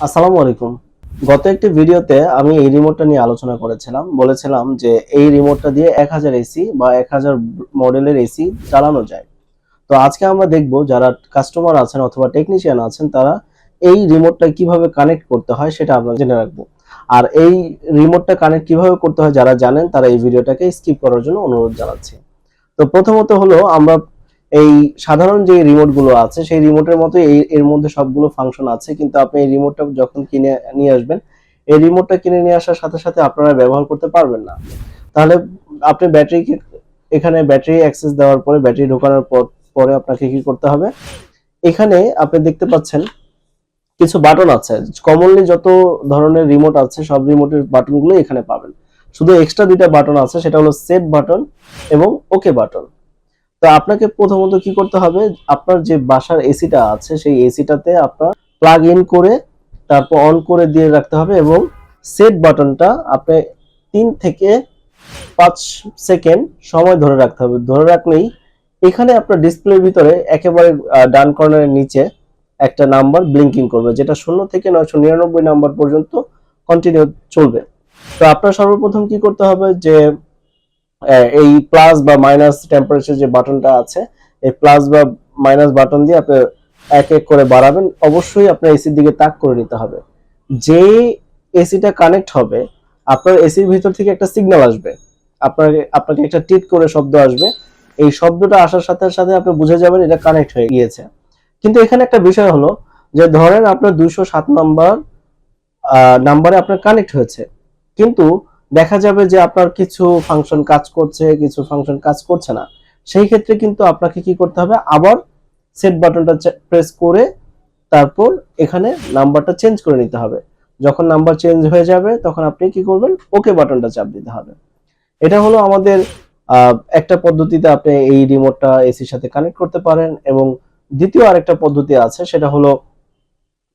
আসসালামু আলাইকুম। গত একটি ভিডিওতে আমি এই রিমোটটা নিয়ে আলোচনা করেছিলাম। বলেছিলাম যে এই রিমোটটা দিয়ে 1000 এসি বা 1000 মডেলের এসি চালানো যায়। তো আজকে আমরা দেখব যারা কাস্টমার আছেন অথবা টেকনিশিয়ান আছেন তারা এই রিমোটটা কিভাবে কানেক্ট করতে হয় সেটা আমরা জেনে রাখবো। আর এই রিমোটটা কানেক্ট কিভাবে করতে হয় যারা জানেন তারা এই ভিডিওটাকে স্কিপ করার জন্য অনুরোধ জানাচ্ছি। তো প্রথমত হলো আমরা এই সাধারণ যে রিমোট গুলো আছে সেই রিমোটের মতো এর মধ্যে সবগুলো ফাংশন আছে, কিন্তু আপনি এই রিমোটটা যখন কিনে নিয়ে আসবেন এই রিমোটটা কিনে নিয়ে আসার সাথে সাথে আপনারা ব্যবহার করতে পারবেন না। তাহলে আপনি ব্যাটারিকে এখানে ব্যাটারি অ্যাক্সেস দেওয়ার পরে ব্যাটারি ঢোকানোর পরে আপনাকে কি করতে হবে, এখানে আপনি দেখতে পাচ্ছেন কিছু বাটন আছে। কমনলি যত ধরনের রিমোট আছে সব রিমোটের বাটনগুলো এখানে পাবেন। শুধু এক্সট্রা দুইটা বাটন আছে, সেটা হলো সেট বাটন এবং ওকে বাটন। তো আপনাকে প্রথমত কি করতে হবে, আপনার যে বাসার এসিটা আছে সেই এসিটাতে আপনার প্লাগ ইন করে তারপর অন করে দিয়ে রাখতে হবে এবং সেট বাটনটা আপনি 3 থেকে 5 সেকেন্ড সময় ধরে রাখতে হবে। ধরে রাখলেই এখানে আপনার ডিসপ্লের ভিতরে একেবারে ডান কর্নারের নিচে একটা নাম্বার ব্লিঙ্কিং করবে, যেটা 0 থেকে 999 নাম্বার পর্যন্ত কন্টিনিউ চলবে। তো আপনার সর্বপ্রথম কি করতে হবে যে এই প্লাস বা মাইনাস টেম্পারেচার যে বাটনটা আছে এই প্লাস বা মাইনাস বাটন দিয়ে আপনি এক এক করে বাড়াবেন। অবশ্যই আপনার এসির দিকে তাক করে নিতে হবে। যে এসিটা কানেক্ট হবে আপনার এসির ভিতর থেকে একটা সিগন্যাল আসবে, আপনাকে একটা টিট করে শব্দ আসবে। এই শব্দটা আসার সাথে সাথে আপনি বুঝে যাবেন এটা কানেক্ট হয়ে গিয়েছে। কিন্তু এখানে একটা বিষয় হলো যে ধরেন আপনার 207 নাম্বারে আপনার কানেক্ট হয়েছে, কিন্তু দেখা যাবে যে আপনার কিছু ফাংশন কাজ করছে কিছু ফাংশন কাজ করছে না। সেই ক্ষেত্রে কিন্তু আপনাকে কি করতে হবে, আবার সেট বাটনটা প্রেস করে তারপর এখানে নাম্বারটা চেঞ্জ করে নিতে হবে। যখন নাম্বার চেঞ্জ হয়ে যাবে তখন আপনি কি করবেন, ওকে বাটনটা চাপ দিতে হবে। এটা হলো আমাদের একটা পদ্ধতিতে আপনি এই রিমোটটা এসির সাথে কানেক্ট করতে পারেন। এবং দ্বিতীয় আরেকটা পদ্ধতি আছে, সেটা হলো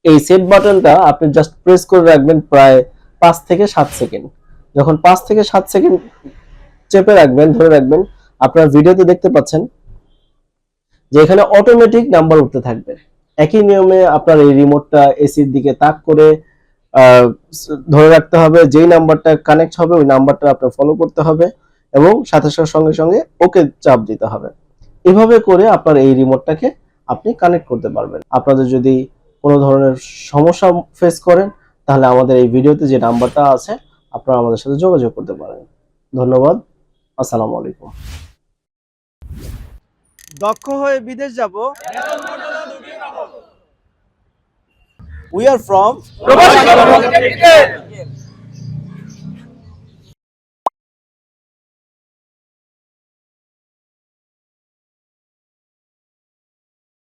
এই সেট বাটনটা আপনি জাস্ট প্রেস করে রাখবেন প্রায় 5 থেকে 7 সেকেন্ড। যখন 5 থেকে 7 সেকেন্ড চেপে রাখবেন, ধরে রাখবেন, আপনারা ভিডিওতে দেখতে পাচ্ছেন যে এখানে অটোমেটিক নাম্বার উঠতে থাকবে। একই নিয়মে আপনার এই রিমোটটা এসির দিকে তাক করে ধরে রাখতে হবে, যেই নাম্বারটা কানেক্ট হবে ওই নাম্বারটা আপনার ফলো করতে হবে এবং সাথে সাথে সঙ্গে সঙ্গে ওকে চাপ দিতে হবে। এভাবে করে আপনার এই রিমোটটাকে আপনি কানেক্ট করতে পারবেন। আপনাদের যদি কোনো ধরনের সমস্যা ফেস করেন তাহলে আমাদের এই ভিডিওতে যে নাম্বারটা আছে আপনারা আমাদের সাথে যোগাযোগ করতে পারেন। ধন্যবাদ। আসসালামু আলাইকুম। দক্ষ হয়ে বিদেশ যাব। We are from প্রবাসী কর্মসংস্থান লিমিটেড।